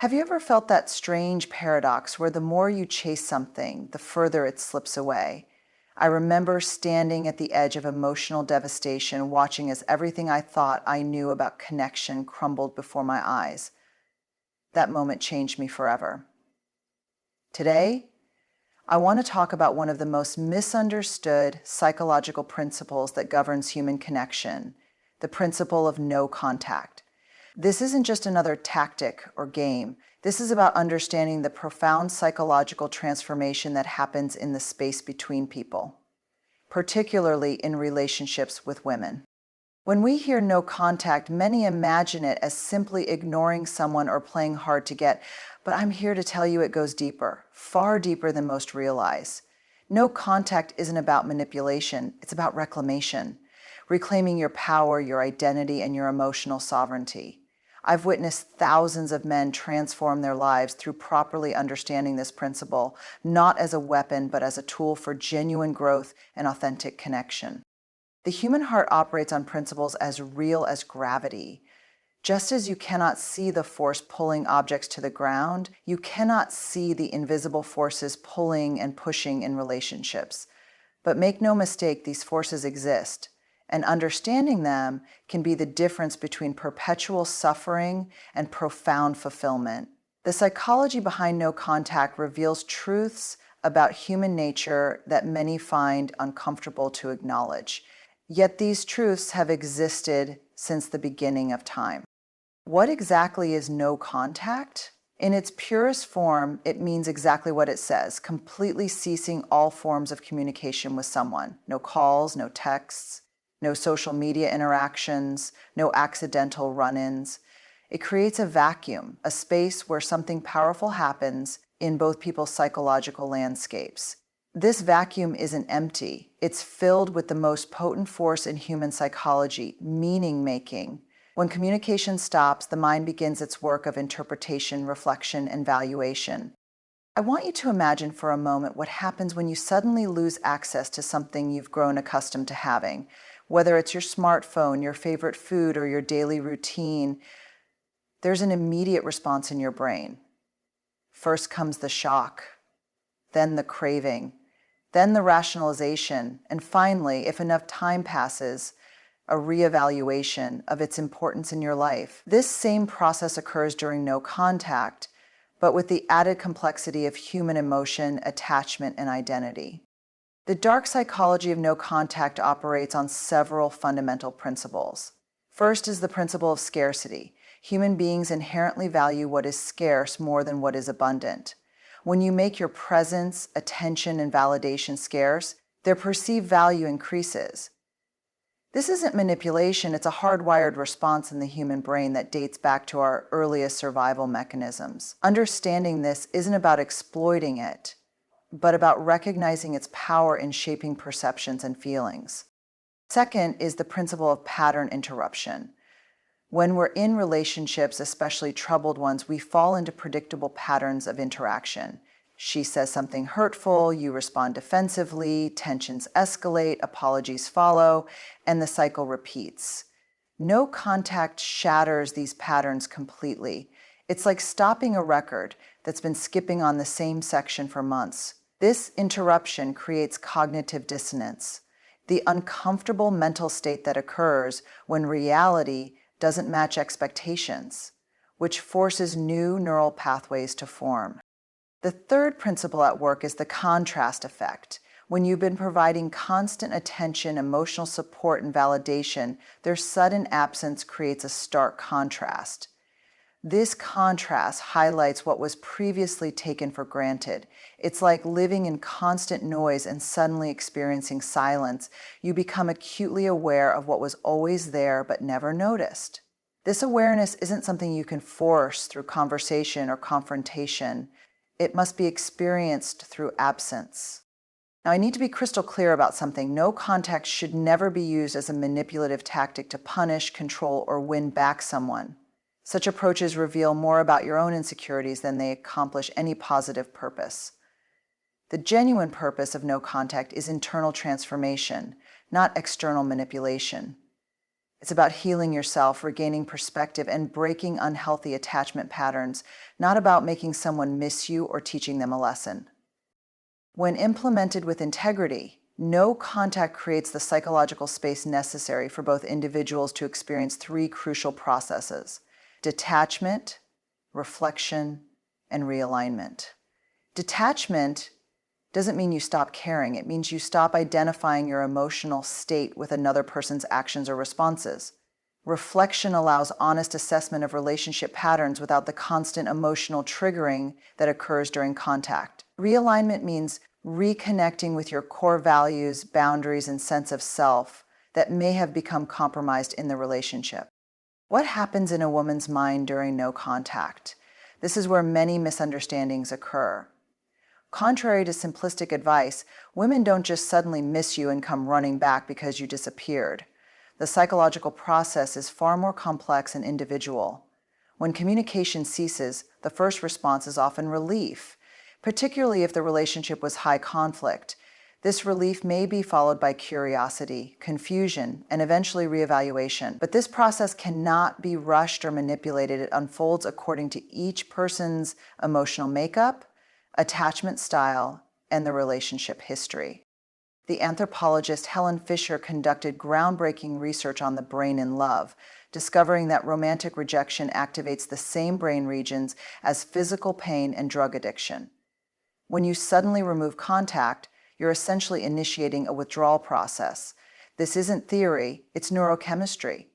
Have you ever felt that strange paradox where the more you chase something, the further it slips away? I remember standing at the edge of emotional devastation, watching as everything I thought I knew about connection crumbled before my eyes. That moment changed me forever. Today, I want to talk about one of the most misunderstood psychological principles that governs human connection, the principle of no contact. This isn't just another tactic or game. This is about understanding the profound psychological transformation that happens in the space between people, particularly in relationships with women. When we hear no contact, many imagine it as simply ignoring someone or playing hard to get, but I'm here to tell you it goes deeper, far deeper than most realize. No contact isn't about manipulation, it's about reclamation, reclaiming your power, your identity, and your emotional sovereignty. I've witnessed thousands of men transform their lives through properly understanding this principle, not as a weapon, but as a tool for genuine growth and authentic connection. The human heart operates on principles as real as gravity. Just as you cannot see the force pulling objects to the ground, you cannot see the invisible forces pulling and pushing in relationships. But make no mistake, these forces exist, and understanding them can be the difference between perpetual suffering and profound fulfillment. The psychology behind no contact reveals truths about human nature that many find uncomfortable to acknowledge. Yet these truths have existed since the beginning of time. What exactly is no contact? In its purest form, it means exactly what it says, completely ceasing all forms of communication with someone. No calls, no texts, no social media interactions, no accidental run-ins. It creates a vacuum, a space where something powerful happens in both people's psychological landscapes. This vacuum isn't empty. It's filled with the most potent force in human psychology, meaning-making. When communication stops, the mind begins its work of interpretation, reflection, and valuation. I want you to imagine for a moment what happens when you suddenly lose access to something you've grown accustomed to having. Whether it's your smartphone, your favorite food, or your daily routine, there's an immediate response in your brain. First comes the shock, then the craving, then the rationalization, and finally, if enough time passes, a reevaluation of its importance in your life. This same process occurs during no contact, but with the added complexity of human emotion, attachment, and identity. The dark psychology of no contact operates on several fundamental principles. First is the principle of scarcity. Human beings inherently value what is scarce more than what is abundant. When you make your presence, attention, and validation scarce, their perceived value increases. This isn't manipulation, it's a hardwired response in the human brain that dates back to our earliest survival mechanisms. Understanding this isn't about exploiting it, but about recognizing its power in shaping perceptions and feelings. Second is the principle of pattern interruption. When we're in relationships, especially troubled ones, we fall into predictable patterns of interaction. She says something hurtful, you respond defensively, tensions escalate, apologies follow, and the cycle repeats. No contact shatters these patterns completely. It's like stopping a record that's been skipping on the same section for months. This interruption creates cognitive dissonance, the uncomfortable mental state that occurs when reality doesn't match expectations, which forces new neural pathways to form. The third principle at work is the contrast effect. When you've been providing constant attention, emotional support, and validation, their sudden absence creates a stark contrast. This contrast highlights what was previously taken for granted. It's like living in constant noise and suddenly experiencing silence. You become acutely aware of what was always there but never noticed. This awareness isn't something you can force through conversation or confrontation. It must be experienced through absence. Now, I need to be crystal clear about something. No contact should never be used as a manipulative tactic to punish, control, or win back someone. Such approaches reveal more about your own insecurities than they accomplish any positive purpose. The genuine purpose of no contact is internal transformation, not external manipulation. It's about healing yourself, regaining perspective, and breaking unhealthy attachment patterns, not about making someone miss you or teaching them a lesson. When implemented with integrity, no contact creates the psychological space necessary for both individuals to experience three crucial processes: detachment, reflection, and realignment. Detachment doesn't mean you stop caring. It means you stop identifying your emotional state with another person's actions or responses. Reflection allows honest assessment of relationship patterns without the constant emotional triggering that occurs during contact. Realignment means reconnecting with your core values, boundaries, and sense of self that may have become compromised in the relationship. What happens in a woman's mind during no contact? This is where many misunderstandings occur. Contrary to simplistic advice, women don't just suddenly miss you and come running back because you disappeared. The psychological process is far more complex and individual. When communication ceases, the first response is often relief, particularly if the relationship was high conflict. This relief may be followed by curiosity, confusion, and eventually reevaluation. But this process cannot be rushed or manipulated. It unfolds according to each person's emotional makeup, attachment style, and the relationship history. The anthropologist Helen Fisher conducted groundbreaking research on the brain in love, discovering that romantic rejection activates the same brain regions as physical pain and drug addiction. When you suddenly remove contact, you're essentially initiating a withdrawal process. This isn't theory, it's neurochemistry.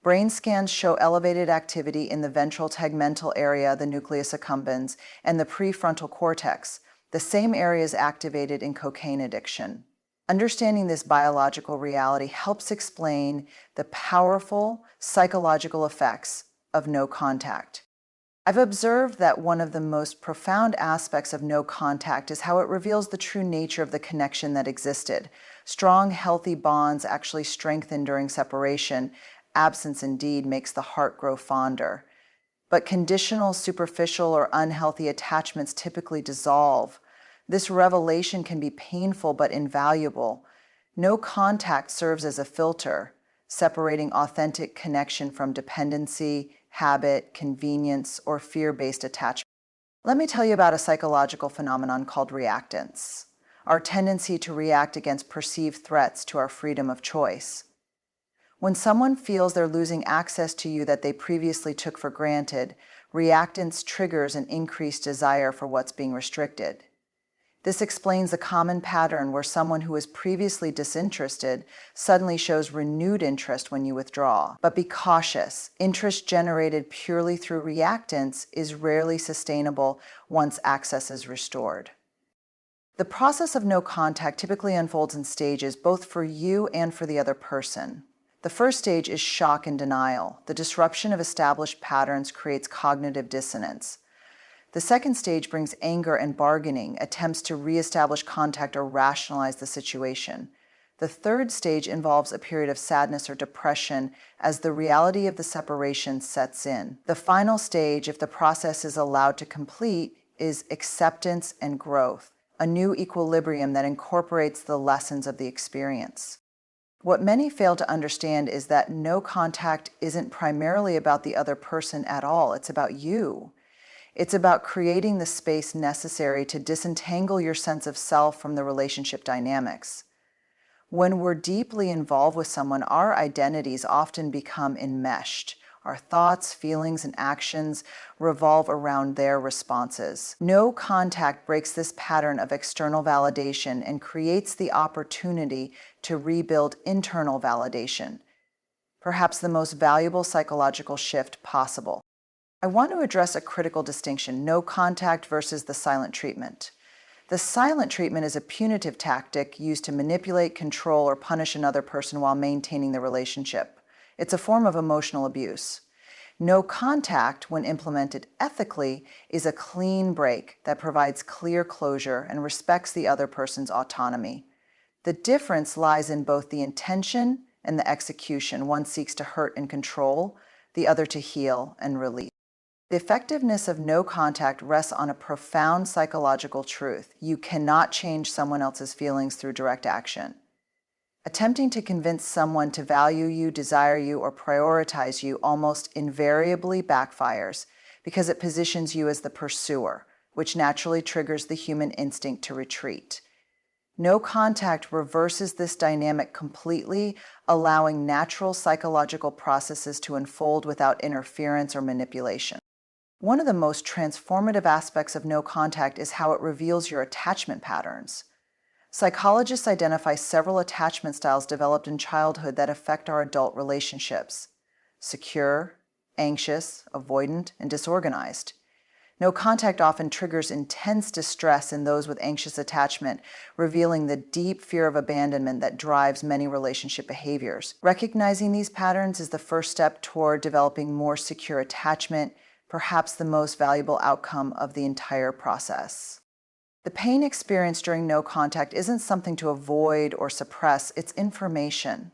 Brain scans show elevated activity in the ventral tegmental area, the nucleus accumbens, and the prefrontal cortex, the same areas activated in cocaine addiction. Understanding this biological reality helps explain the powerful psychological effects of no contact. I've observed that one of the most profound aspects of no contact is how it reveals the true nature of the connection that existed. Strong, healthy bonds actually strengthen during separation. Absence indeed makes the heart grow fonder. But conditional, superficial, or unhealthy attachments typically dissolve. This revelation can be painful but invaluable. No contact serves as a filter, separating authentic connection from dependency, habit, convenience, or fear-based attachment. Let me tell you about a psychological phenomenon called reactance, our tendency to react against perceived threats to our freedom of choice. When someone feels they're losing access to you that they previously took for granted, reactance triggers an increased desire for what's being restricted. This explains the common pattern where someone who was previously disinterested suddenly shows renewed interest when you withdraw. But be cautious. Interest generated purely through reactance is rarely sustainable once access is restored. The process of no contact typically unfolds in stages, both for you and for the other person. The first stage is shock and denial. The disruption of established patterns creates cognitive dissonance. The second stage brings anger and bargaining, attempts to reestablish contact or rationalize the situation. The third stage involves a period of sadness or depression as the reality of the separation sets in. The final stage, if the process is allowed to complete, is acceptance and growth, a new equilibrium that incorporates the lessons of the experience. What many fail to understand is that no contact isn't primarily about the other person at all. It's about you. It's about creating the space necessary to disentangle your sense of self from the relationship dynamics. When we're deeply involved with someone, our identities often become enmeshed. Our thoughts, feelings, and actions revolve around their responses. No contact breaks this pattern of external validation and creates the opportunity to rebuild internal validation, perhaps the most valuable psychological shift possible. I want to address a critical distinction: no contact versus the silent treatment. The silent treatment is a punitive tactic used to manipulate, control, or punish another person while maintaining the relationship. It's a form of emotional abuse. No contact, when implemented ethically, is a clean break that provides clear closure and respects the other person's autonomy. The difference lies in both the intention and the execution. One seeks to hurt and control, the other to heal and release. The effectiveness of no contact rests on a profound psychological truth. You cannot change someone else's feelings through direct action. Attempting to convince someone to value you, desire you, or prioritize you almost invariably backfires because it positions you as the pursuer, which naturally triggers the human instinct to retreat. No contact reverses this dynamic completely, allowing natural psychological processes to unfold without interference or manipulation. One of the most transformative aspects of no contact is how it reveals your attachment patterns. Psychologists identify several attachment styles developed in childhood that affect our adult relationships: secure, anxious, avoidant, and disorganized. No contact often triggers intense distress in those with anxious attachment, revealing the deep fear of abandonment that drives many relationship behaviors. Recognizing these patterns is the first step toward developing more secure attachment, perhaps the most valuable outcome of the entire process. The pain experienced during no contact isn't something to avoid or suppress, it's information.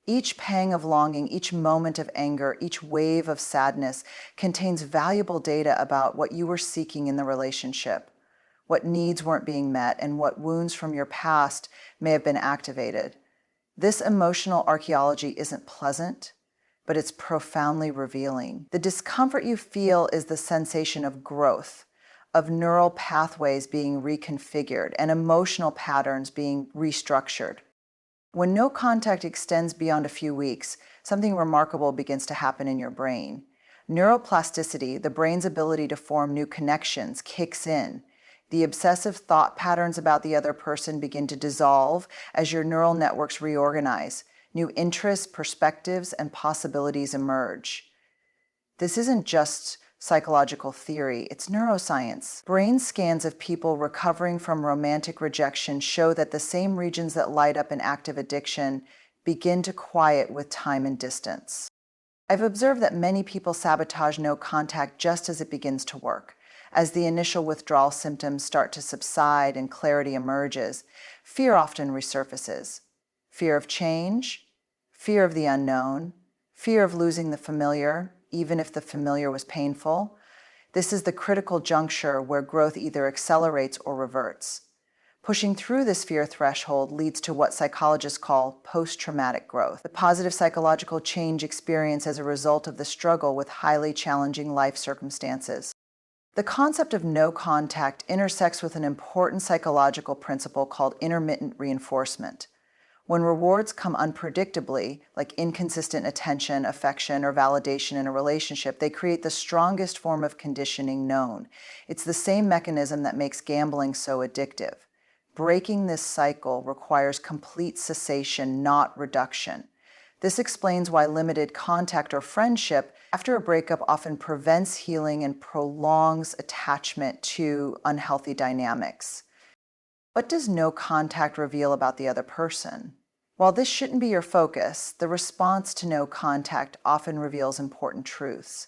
Each pang of longing, each moment of anger, each wave of sadness contains valuable data about what you were seeking in the relationship, what needs weren't being met, and what wounds from your past may have been activated. This emotional archaeology isn't pleasant, but it's profoundly revealing. The discomfort you feel is the sensation of growth, of neural pathways being reconfigured and emotional patterns being restructured. When no contact extends beyond a few weeks, something remarkable begins to happen in your brain. Neuroplasticity, the brain's ability to form new connections, kicks in. The obsessive thought patterns about the other person begin to dissolve as your neural networks reorganize. New interests, perspectives, and possibilities emerge. This isn't just psychological theory, it's neuroscience. Brain scans of people recovering from romantic rejection show that the same regions that light up in active addiction begin to quiet with time and distance. I've observed that many people sabotage no contact just as it begins to work. As the initial withdrawal symptoms start to subside and clarity emerges, fear often resurfaces. Fear of change, fear of the unknown, fear of losing the familiar, even if the familiar was painful. This is the critical juncture where growth either accelerates or reverts. Pushing through this fear threshold leads to what psychologists call post-traumatic growth, the positive psychological change experienced as a result of the struggle with highly challenging life circumstances. The concept of no contact intersects with an important psychological principle called intermittent reinforcement. When rewards come unpredictably, like inconsistent attention, affection, or validation in a relationship, they create the strongest form of conditioning known. It's the same mechanism that makes gambling so addictive. Breaking this cycle requires complete cessation, not reduction. This explains why limited contact or friendship after a breakup often prevents healing and prolongs attachment to unhealthy dynamics. What does no contact reveal about the other person? While this shouldn't be your focus, the response to no contact often reveals important truths.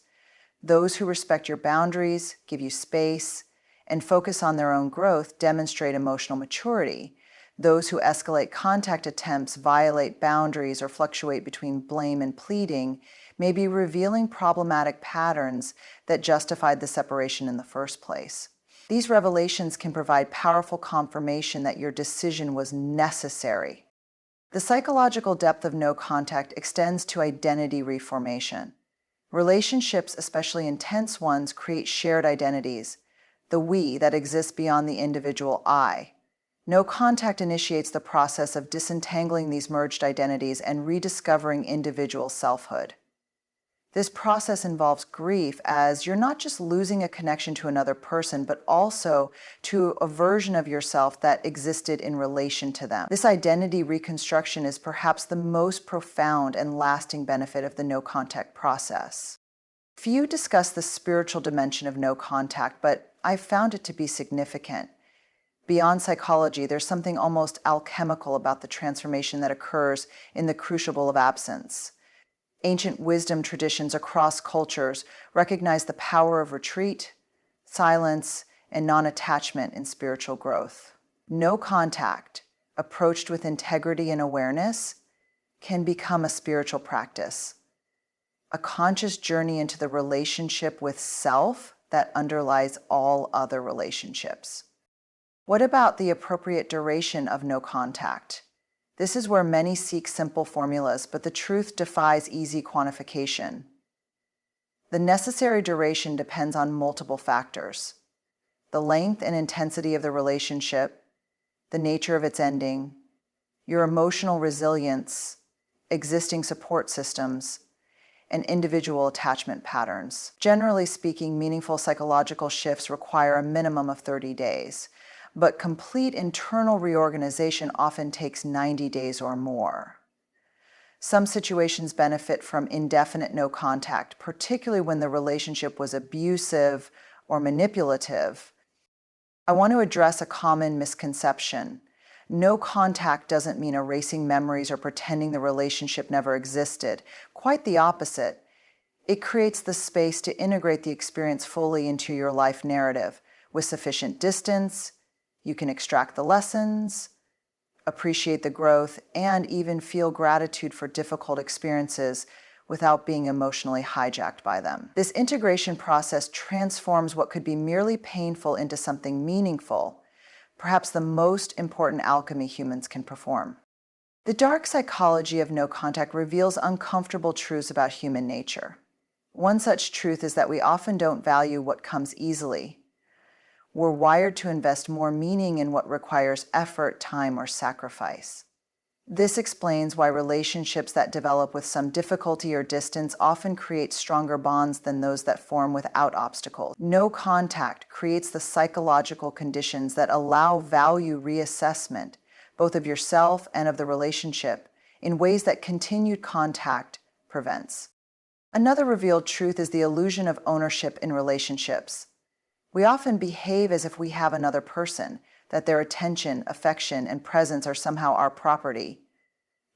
Those who respect your boundaries, give you space, and focus on their own growth demonstrate emotional maturity. Those who escalate contact attempts, violate boundaries, or fluctuate between blame and pleading may be revealing problematic patterns that justified the separation in the first place. These revelations can provide powerful confirmation that your decision was necessary. The psychological depth of no contact extends to identity reformation. Relationships, especially intense ones, create shared identities, the we that exists beyond the individual I. No contact initiates the process of disentangling these merged identities and rediscovering individual selfhood. This process involves grief, as you're not just losing a connection to another person, but also to a version of yourself that existed in relation to them. This identity reconstruction is perhaps the most profound and lasting benefit of the no contact process. Few discuss the spiritual dimension of no contact, but I've found it to be significant. Beyond psychology, there's something almost alchemical about the transformation that occurs in the crucible of absence. Ancient wisdom traditions across cultures recognize the power of retreat, silence, and non-attachment in spiritual growth. No contact, approached with integrity and awareness, can become a spiritual practice, a conscious journey into the relationship with self that underlies all other relationships. What about the appropriate duration of no contact? This is where many seek simple formulas, but the truth defies easy quantification. The necessary duration depends on multiple factors: the length and intensity of the relationship, the nature of its ending, your emotional resilience, existing support systems, and individual attachment patterns. Generally speaking, meaningful psychological shifts require a minimum of 30 days, but complete internal reorganization often takes 90 days or more. Some situations benefit from indefinite no contact, particularly when the relationship was abusive or manipulative. I want to address a common misconception. No contact doesn't mean erasing memories or pretending the relationship never existed. Quite the opposite. It creates the space to integrate the experience fully into your life narrative. With sufficient distance, you can extract the lessons, appreciate the growth, and even feel gratitude for difficult experiences without being emotionally hijacked by them. This integration process transforms what could be merely painful into something meaningful, perhaps the most important alchemy humans can perform. The dark psychology of no contact reveals uncomfortable truths about human nature. One such truth is that we often don't value what comes easily. We're wired to invest more meaning in what requires effort, time, or sacrifice. This explains why relationships that develop with some difficulty or distance often create stronger bonds than those that form without obstacles. No contact creates the psychological conditions that allow value reassessment, both of yourself and of the relationship, in ways that continued contact prevents. Another revealed truth is the illusion of ownership in relationships. We often behave as if we have another person, that their attention, affection, and presence are somehow our property.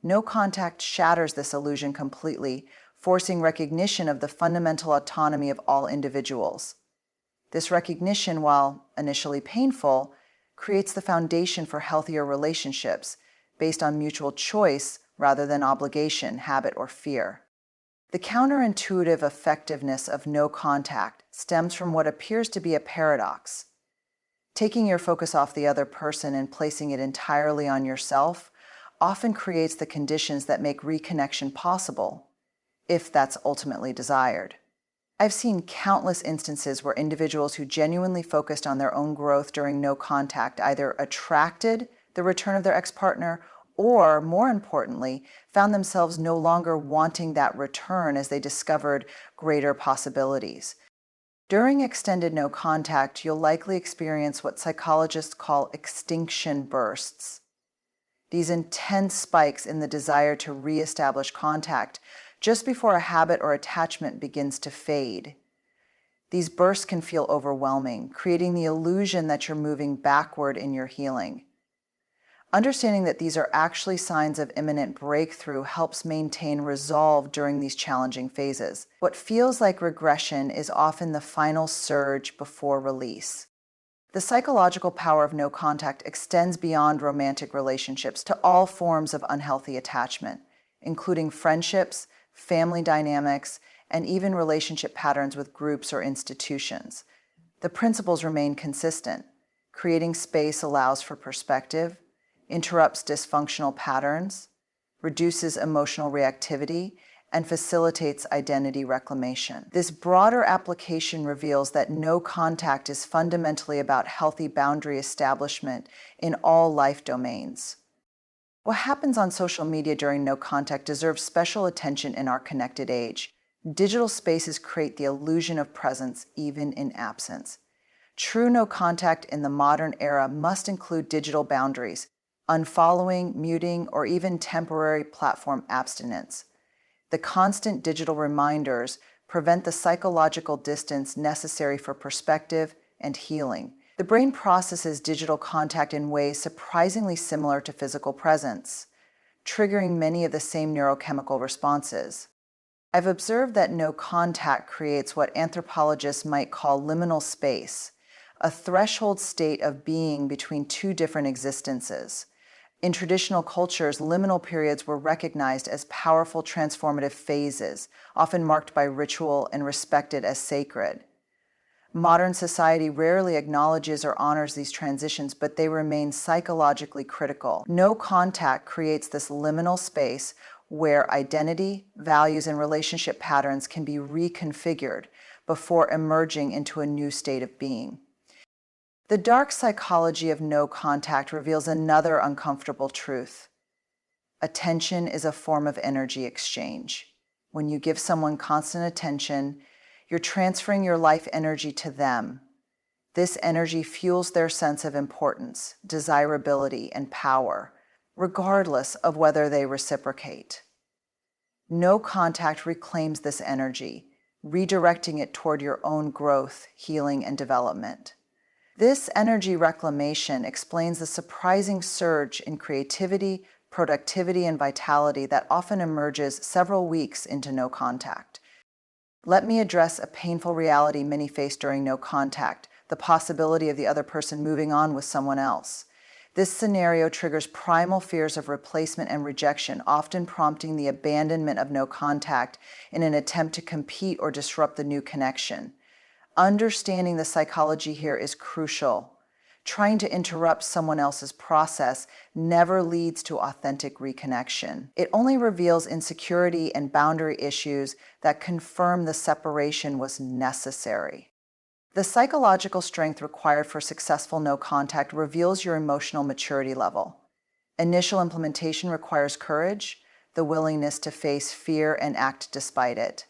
No contact shatters this illusion completely, forcing recognition of the fundamental autonomy of all individuals. This recognition, while initially painful, creates the foundation for healthier relationships based on mutual choice rather than obligation, habit, or fear. The counterintuitive effectiveness of no contact stems from what appears to be a paradox. Taking your focus off the other person and placing it entirely on yourself often creates the conditions that make reconnection possible, if that's ultimately desired. I've seen countless instances where individuals who genuinely focused on their own growth during no contact either attracted the return of their ex-partner or, more importantly, found themselves no longer wanting that return as they discovered greater possibilities. During extended no contact, you'll likely experience what psychologists call extinction bursts. These intense spikes in the desire to reestablish contact just before a habit or attachment begins to fade. These bursts can feel overwhelming, creating the illusion that you're moving backward in your healing. Understanding that these are actually signs of imminent breakthrough helps maintain resolve during these challenging phases. What feels like regression is often the final surge before release. The psychological power of no contact extends beyond romantic relationships to all forms of unhealthy attachment, including friendships, family dynamics, and even relationship patterns with groups or institutions. The principles remain consistent. Creating space allows for perspective, interrupts dysfunctional patterns, reduces emotional reactivity, and facilitates identity reclamation. This broader application reveals that no contact is fundamentally about healthy boundary establishment in all life domains. What happens on social media during no contact deserves special attention in our connected age. Digital spaces create the illusion of presence even in absence. True no contact in the modern era must include digital boundaries, unfollowing, muting, or even temporary platform abstinence. The constant digital reminders prevent the psychological distance necessary for perspective and healing. The brain processes digital contact in ways surprisingly similar to physical presence, triggering many of the same neurochemical responses. I've observed that no contact creates what anthropologists might call liminal space, a threshold state of being between two different existences. In traditional cultures, liminal periods were recognized as powerful transformative phases, often marked by ritual and respected as sacred. Modern society rarely acknowledges or honors these transitions, but they remain psychologically critical. No contact creates this liminal space where identity, values, and relationship patterns can be reconfigured before emerging into a new state of being. The dark psychology of no contact reveals another uncomfortable truth. Attention is a form of energy exchange. When you give someone constant attention, you're transferring your life energy to them. This energy fuels their sense of importance, desirability, and power, regardless of whether they reciprocate. No contact reclaims this energy, redirecting it toward your own growth, healing, and development. This energy reclamation explains the surprising surge in creativity, productivity, and vitality that often emerges several weeks into no contact. Let me address a painful reality many face during no contact: the possibility of the other person moving on with someone else. This scenario triggers primal fears of replacement and rejection, often prompting the abandonment of no contact in an attempt to compete or disrupt the new connection. Understanding the psychology here is crucial. Trying to interrupt someone else's process never leads to authentic reconnection. It only reveals insecurity and boundary issues that confirm the separation was necessary. The psychological strength required for successful no contact reveals your emotional maturity level. Initial implementation requires courage, the willingness to face fear and act despite it.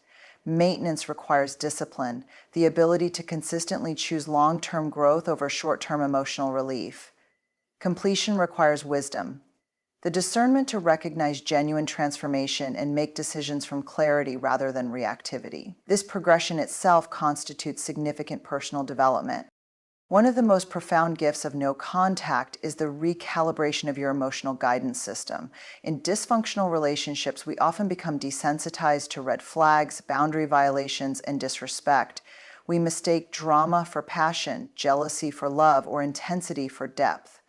Maintenance requires discipline, the ability to consistently choose long-term growth over short-term emotional relief. Completion requires wisdom, the discernment to recognize genuine transformation and make decisions from clarity rather than reactivity. This progression itself constitutes significant personal development. One of the most profound gifts of no contact is the recalibration of your emotional guidance system. In dysfunctional relationships, we often become desensitized to red flags, boundary violations, and disrespect. We mistake drama for passion, jealousy for love, or intensity for depth.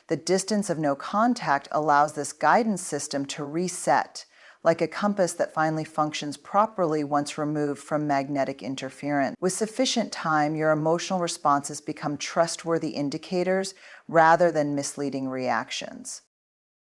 The distance of no contact allows this guidance system to reset, like a compass that finally functions properly once removed from magnetic interference. With sufficient time, your emotional responses become trustworthy indicators rather than misleading reactions.